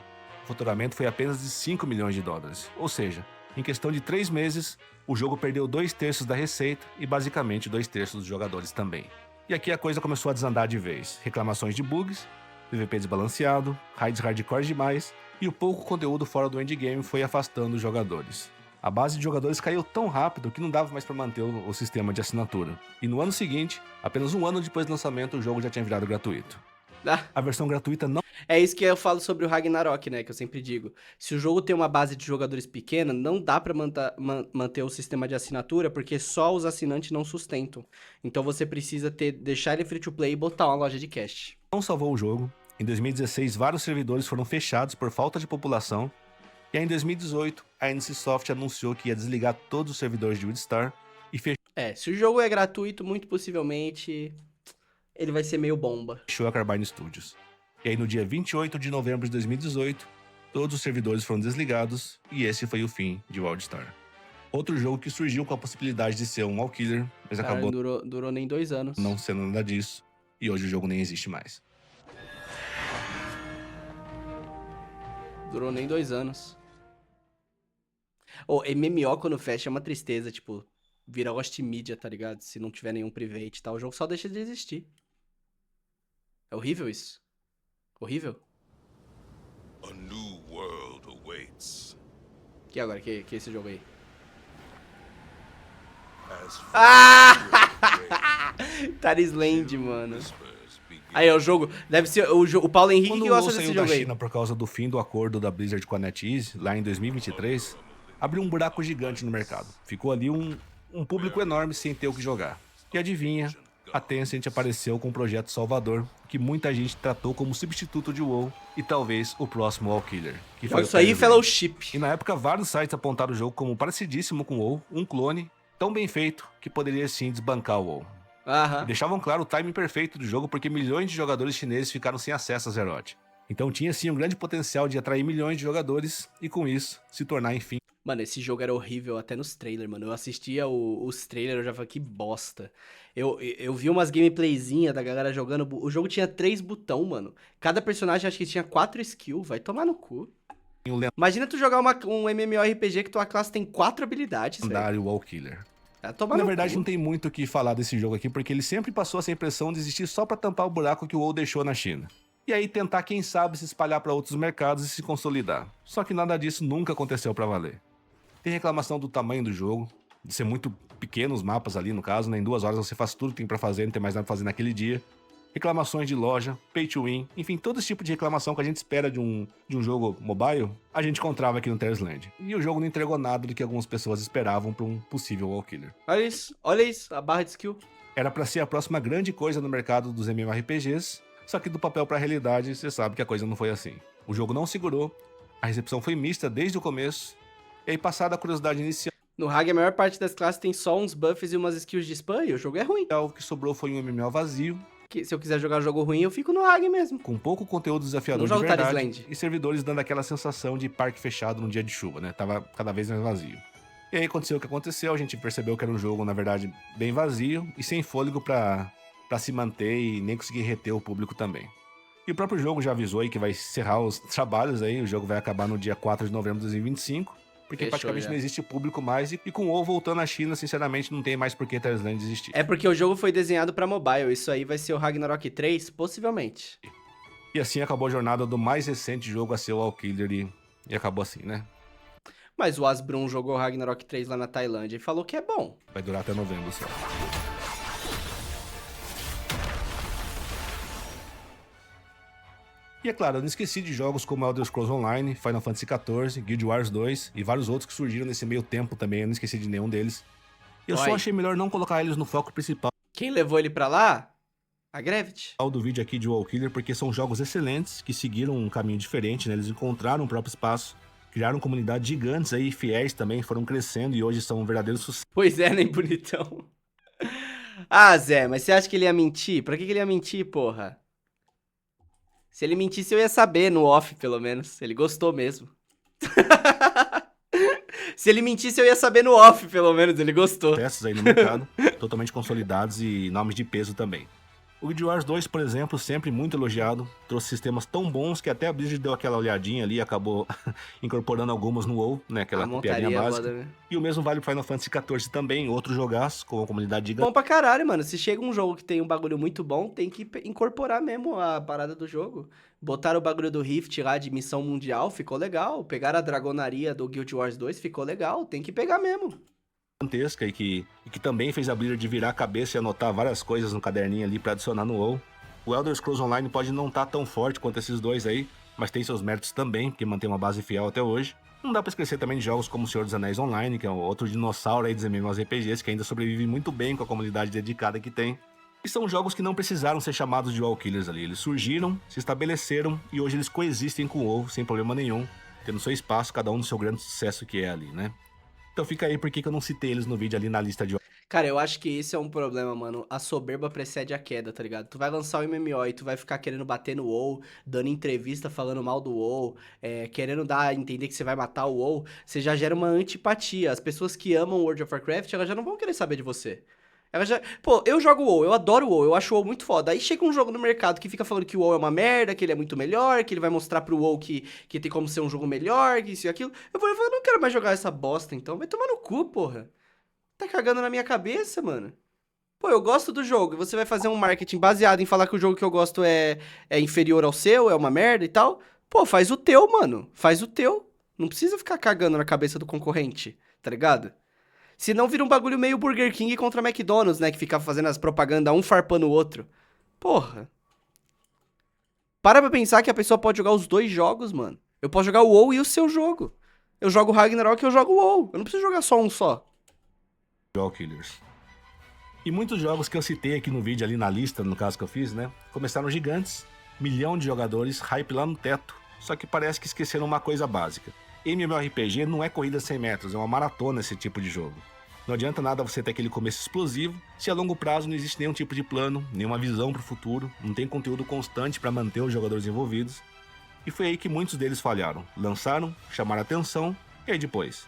O faturamento foi apenas de 5 milhões de dólares. Ou seja, em questão de 3 meses, o jogo perdeu 2/3 da receita e basicamente 2/3 dos jogadores também. E aqui a coisa começou a desandar de vez. Reclamações de bugs, PVP desbalanceado, raids hardcore demais e o pouco conteúdo fora do endgame foi afastando os jogadores. A base de jogadores caiu tão rápido que não dava mais para manter o sistema de assinatura. E no ano seguinte, apenas um ano depois do lançamento, o jogo já tinha virado gratuito. Ah, A versão gratuita não é isso que eu falo sobre o Ragnarok, né? Que eu sempre digo. Se o jogo tem uma base de jogadores pequena, não dá pra manter o sistema de assinatura, porque só os assinantes não sustentam. Então você precisa deixar ele free to play e botar uma loja de cash. salvou o jogo. Em 2016, vários servidores foram fechados por falta de população. E aí, em 2018, a NCSoft anunciou que ia desligar todos os servidores de Wildstar e Se o jogo é gratuito, muito possivelmente ele vai ser meio bomba. fechou a Carbine Studios. E aí, no dia 28 de novembro de 2018, todos os servidores foram desligados e esse foi o fim de Wildstar. Outro jogo que surgiu com a possibilidade de ser um All Killer, mas Cara, acabou durou nem 2 anos. não sendo nada disso, e hoje o jogo nem existe mais. Durou nem 2 anos. MMO quando fecha é uma tristeza, tipo, vira Lost Media, tá ligado? Se não tiver nenhum private e tal, o jogo só deixa de existir. É horrível isso. Horrível. A new world awaits. Que agora? Que é esse jogo aí? As Tarisland, mano. whispers begin. Aí, o jogo. Deve ser o Paulo Henrique Quando que o WoW gosta saiu desse da jogo aí. China por causa do fim do acordo da Blizzard com a NetEase, lá em 2023, abriu um buraco gigante no mercado. Ficou ali um público enorme sem ter o que jogar. E adivinha, a Tencent apareceu com um projeto salvador, que muita gente tratou como substituto de WoW e talvez o próximo All Killer. Que foi o Isso aí, Tarisland. Fellowship. E na época, vários sites apontaram o jogo como parecidíssimo com o WoW, um clone, tão bem feito que poderia sim desbancar o WoW. E Aham. deixavam claro o timing perfeito do jogo porque milhões de jogadores chineses ficaram sem acesso a Zeroth. Então tinha sim um grande potencial de atrair milhões de jogadores e com isso se tornar enfim Mano, esse jogo era horrível até nos trailers, mano. Eu assistia os trailers, eu já falei, que bosta. Eu vi umas gameplayzinhas da galera jogando. O jogo tinha 3 botão, mano. Cada personagem acho que tinha 4 skills. Vai tomar no cu. o Imagina tu jogar um MMORPG que tua classe tem 4 habilidades, velho. lendário Wall Killer. Vai tomar Na no verdade cu. não tem muito o que falar desse jogo aqui porque ele sempre passou essa impressão de existir só pra tampar o buraco que o WoW deixou na China. E aí tentar, quem sabe, se espalhar pra outros mercados e se consolidar. Só que nada disso nunca aconteceu pra valer. Tem reclamação do tamanho do jogo, de ser muito pequeno os mapas ali, no caso, né? Em 2 horas você faz tudo que tem pra fazer, não tem mais nada pra fazer naquele dia. Reclamações de loja, pay to win, enfim, todo esse tipo de reclamação que a gente espera de um jogo mobile, a gente encontrava aqui no Tarisland. E o jogo não entregou nada do que algumas pessoas esperavam pra um possível Wall Killer. Olha isso, a barra de skill. Era pra ser a próxima grande coisa no mercado dos MMORPGs, só que do papel pra realidade, você sabe que a coisa não foi assim. O jogo não segurou, a recepção foi mista desde o começo, e aí passada a curiosidade inicial, No Hag, a maior parte das classes tem só uns buffs e umas skills de spam e o jogo é ruim. o que sobrou foi um MMO vazio, Se eu quiser jogar jogo ruim, eu fico no Hag mesmo. com pouco conteúdo desafiador Não de jogo verdade, Tarisland. e servidores dando aquela sensação de parque fechado num dia de chuva, né? Tava cada vez mais vazio. E aí aconteceu o que aconteceu, a gente percebeu que era um jogo, na verdade, bem vazio e sem fôlego pra se manter e nem conseguir reter o público também. E o próprio jogo já avisou aí que vai encerrar os trabalhos aí, o jogo vai acabar no dia 4 de novembro de 2025, porque Fechou praticamente já. não existe público mais, e com o WoW voltando à China, sinceramente, não tem mais por que Tarisland existir. É porque o jogo foi desenhado pra mobile. Isso aí vai ser o Ragnarok 3? Possivelmente. E assim acabou a jornada do mais recente jogo a ser o All Killer e acabou assim, né? Mas o Asbrun jogou Ragnarok 3 lá na Tailândia e falou que é bom. Vai durar até novembro só. E é claro, eu não esqueci de jogos como Elder Scrolls Online, Final Fantasy XIV, Guild Wars 2 e vários outros que surgiram nesse meio tempo também, eu não esqueci de nenhum deles. E eu Oi. só achei melhor não colocar eles no foco principal Quem levou ele pra lá? A Gravity. do vídeo aqui de Wall Killer, porque são jogos excelentes que seguiram um caminho diferente, né? Eles encontraram o próprio espaço, criaram comunidades gigantes aí, fiéis também, foram crescendo e hoje são um verdadeiro sucesso. Pois é, nem bonitão. Ah, Zé, mas você acha que ele ia mentir? Pra que ele ia mentir, porra? Se ele mentisse, eu ia saber no off, pelo menos. Ele gostou mesmo. Se ele mentisse, eu ia saber no off, pelo menos. Ele gostou. Testes aí no mercado, totalmente consolidados e nomes de peso também. O Guild Wars 2, por exemplo, sempre muito elogiado, trouxe sistemas tão bons que até a Blizzard deu aquela olhadinha ali e acabou incorporando algumas no WoW, né, aquela piadinha básica. Foda, né? E o mesmo vale pro Final Fantasy XIV também, outro jogaço com a comunidade gigante. Bom pra caralho, mano. Se chega um jogo que tem um bagulho muito bom, tem que incorporar mesmo a parada do jogo. Botaram o bagulho do Rift lá de missão mundial, ficou legal. Pegaram a dragonaria do Guild Wars 2, ficou legal. Tem que pegar mesmo. Gigantesca e que também fez a Blizzard virar a cabeça e anotar várias coisas no caderninho ali pra adicionar no WoW. O Elder Scrolls Online pode não estar tão forte quanto esses dois aí, mas tem seus méritos também, porque mantém uma base fiel até hoje. Não dá pra esquecer também de jogos como O Senhor dos Anéis Online, que é um outro dinossauro aí dos MMORPGs, que ainda sobrevive muito bem com a comunidade dedicada que tem. E são jogos que não precisaram ser chamados de WoW Killers ali. Eles surgiram, se estabeleceram e hoje eles coexistem com o WoW sem problema nenhum, tendo seu espaço, cada um do seu grande sucesso que é ali, né? Então fica aí porque eu não citei eles no vídeo ali na lista de... Cara, eu acho que esse é um problema, mano. A soberba precede a queda, tá ligado? Tu vai lançar o MMO e tu vai ficar querendo bater no WoW, dando entrevista falando mal do WoW, querendo dar a entender que você vai matar o WoW, você já gera uma antipatia. As pessoas que amam World of Warcraft, elas já não vão querer saber de você. Elas já... Pô, eu jogo WoW, eu adoro WoW, eu acho o WoW muito foda. Aí chega um jogo no mercado que fica falando que o WoW é uma merda, que ele é muito melhor, que ele vai mostrar pro WoW que tem como ser um jogo melhor, que isso e aquilo. Eu falei, eu não quero mais jogar essa bosta, então. Vai tomar no cu, porra. Tá cagando na minha cabeça, mano. Pô, eu gosto do jogo. E você vai fazer um marketing baseado em falar que o jogo que eu gosto é inferior ao seu, é uma merda e tal. Pô, faz o teu, mano. Faz o teu. Não precisa ficar cagando na cabeça do concorrente, tá ligado? Senão vira um bagulho meio Burger King contra McDonald's, né? Que fica fazendo as propagandas, um farpando o outro. Porra. Para pra pensar que a pessoa pode jogar os dois jogos, mano. Eu posso jogar o WoW e o seu jogo. Eu jogo Ragnarok e eu jogo o WoW. Eu não preciso jogar só um só. WoW Killers. E muitos jogos que eu citei aqui no vídeo, ali na lista, no caso que eu fiz, né? Começaram gigantes, 1 milhão de jogadores, hype lá no teto. Só que parece que esqueceram uma coisa básica. MMORPG não é corrida 100 metros, é uma maratona esse tipo de jogo. Não adianta nada você ter aquele começo explosivo, se a longo prazo não existe nenhum tipo de plano, nenhuma visão para o futuro, não tem conteúdo constante para manter os jogadores envolvidos. E foi aí que muitos deles falharam. Lançaram, chamaram atenção, e aí depois?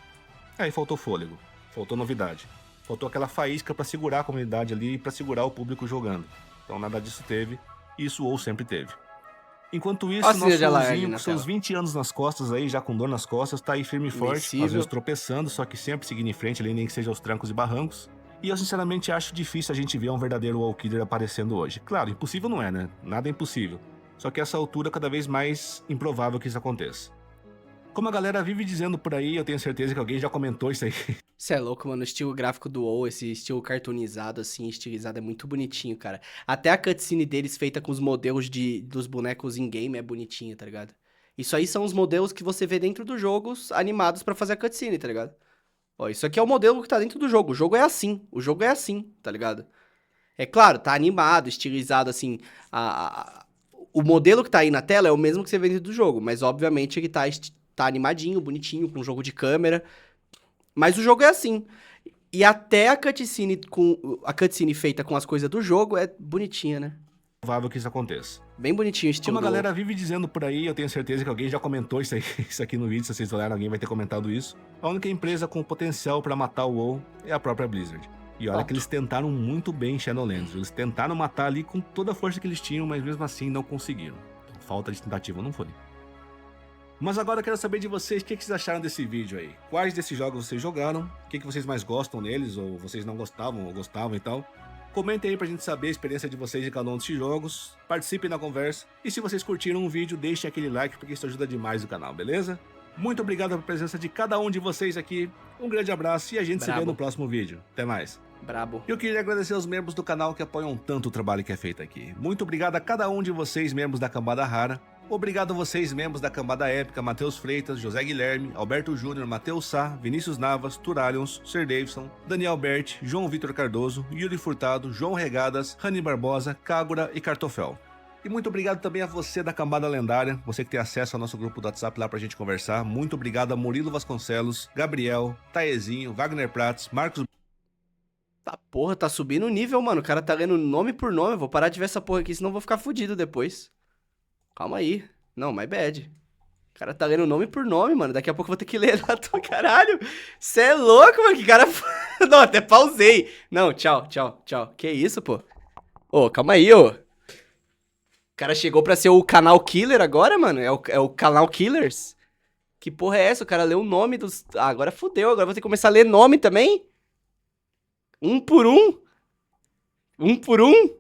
Aí faltou fôlego, faltou novidade, faltou aquela faísca para segurar a comunidade ali e para segurar o público jogando. Então nada disso teve, e isso ou sempre teve. Enquanto isso, Ó, nosso de alarme Joãozinho, na com seus tela. 20 anos nas costas aí, já com dor nas costas, tá aí firme e forte, Invencível. às vezes tropeçando, só que sempre seguindo em frente, ali, nem que seja aos trancos e barrancos. E eu sinceramente acho difícil a gente ver um verdadeiro WoW Killer aparecendo hoje. Claro, impossível não é, né? Nada é impossível. Só que a essa altura é cada vez mais improvável que isso aconteça. Como a galera vive dizendo por aí, eu tenho certeza que alguém já comentou isso aí. Você é louco, mano. O estilo gráfico do WoW, esse estilo cartoonizado, assim, estilizado, é muito bonitinho, cara. Até a cutscene deles feita com os modelos dos bonecos in-game é bonitinho, tá ligado? Isso aí são os modelos que você vê dentro dos jogos animados pra fazer a cutscene, tá ligado? Ó, isso aqui é o modelo que tá dentro do jogo. O jogo é assim. O jogo é assim, tá ligado? É claro, tá animado, estilizado, assim. O modelo que tá aí na tela é o mesmo que você vê dentro do jogo, mas obviamente ele tá animadinho, bonitinho, com jogo de câmera. Mas o jogo é assim. E até a cutscene feita com as coisas do jogo é bonitinha, né? Provável que isso aconteça. Bem bonitinho o estilo Como a do galera vive dizendo por aí, eu tenho certeza que alguém já comentou isso, aí, isso aqui no vídeo, se vocês olharem, alguém vai ter comentado isso. A única empresa com potencial pra matar o WoW é a própria Blizzard. E olha que eles tentaram muito bem em Shadowlands. Eles tentaram matar ali com toda a força que eles tinham, mas mesmo assim não conseguiram. Falta de tentativa não foi. Mas agora eu quero saber de vocês, o que vocês acharam desse vídeo aí? Quais desses jogos vocês jogaram? O que vocês mais gostam neles? Ou vocês não gostavam ou gostavam e tal? Comentem aí pra gente saber a experiência de vocês em cada um desses jogos. Participem da conversa. E se vocês curtiram o vídeo, deixem aquele like, porque isso ajuda demais o canal, beleza? Muito obrigado pela presença de cada um de vocês aqui. Um grande abraço e a gente se vê no próximo vídeo. Até mais. Brabo. Eu queria agradecer aos membros do canal que apoiam tanto o trabalho que é feito aqui. Muito obrigado a cada um de vocês, membros da Cambada Rara. Obrigado a vocês, membros da Cambada Épica, Matheus Freitas, José Guilherme, Alberto Júnior, Matheus Sá, Vinícius Navas, Turalions, Sir Davidson, Daniel Bert, João Vitor Cardoso, Yuri Furtado, João Regadas, Rani Barbosa, Cágora e Cartofel. E muito obrigado também a você da Cambada Lendária, você que tem acesso ao nosso grupo do WhatsApp lá pra gente conversar. Muito obrigado a Murilo Vasconcelos, Gabriel, Taezinho, Wagner Prats, Marcos... Tá, porra, tá subindo o nível, mano. O cara tá lendo nome por nome. Eu vou parar de ver essa porra aqui, senão eu vou ficar fudido depois. Calma aí. Não, my bad. O cara tá lendo nome por nome, mano. Daqui a pouco eu vou ter que ler lá. Caralho. Cê é louco, mano. Que cara... Não, até pausei. Não, tchau. Que isso, pô? Ô, calma aí, ô. O cara chegou pra ser o canal killer agora, mano? É o canal Killers? Que porra é essa? O cara leu o nome dos... Ah, agora fudeu. Agora eu vou ter que começar a ler nome também? Um por um? Um por um?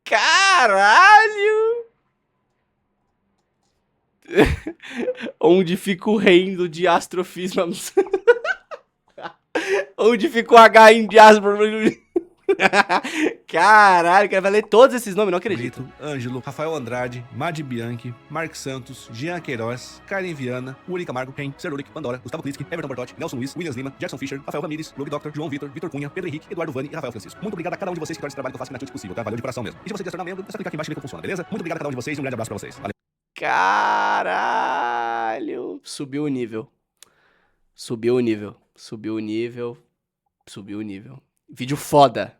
Caralho! Onde fica o reino de astrofisma? Onde fica o H em diáspora? Caralho, o cara vai ler todos esses nomes, não acredito. Brito, Ângelo, Rafael Andrade, Madi Bianchi, Mark Santos, Jean Queiroz, Karen Viana, Uri Camargo, Ren, Cerulic, Pandora, Gustavo Klitsky, Everton Bortotti, Nelson Luiz, Williams Lima, Jackson Fischer, Rafael Ramirez, Rogue Doctor, João Vitor, Vitor Cunha, Pedro Henrique, Eduardo Vani e Rafael Francisco. Muito obrigado a cada um de vocês que torna esse trabalho que eu faço mais possível, tá? Valeu de coração mesmo. E se você quiser se tornar membro, é só clicar aqui embaixo e ver como funciona, beleza? Muito obrigado a cada um de vocês e um grande abraço pra vocês. Valeu. Caralho. Subiu o nível. Vídeo foda.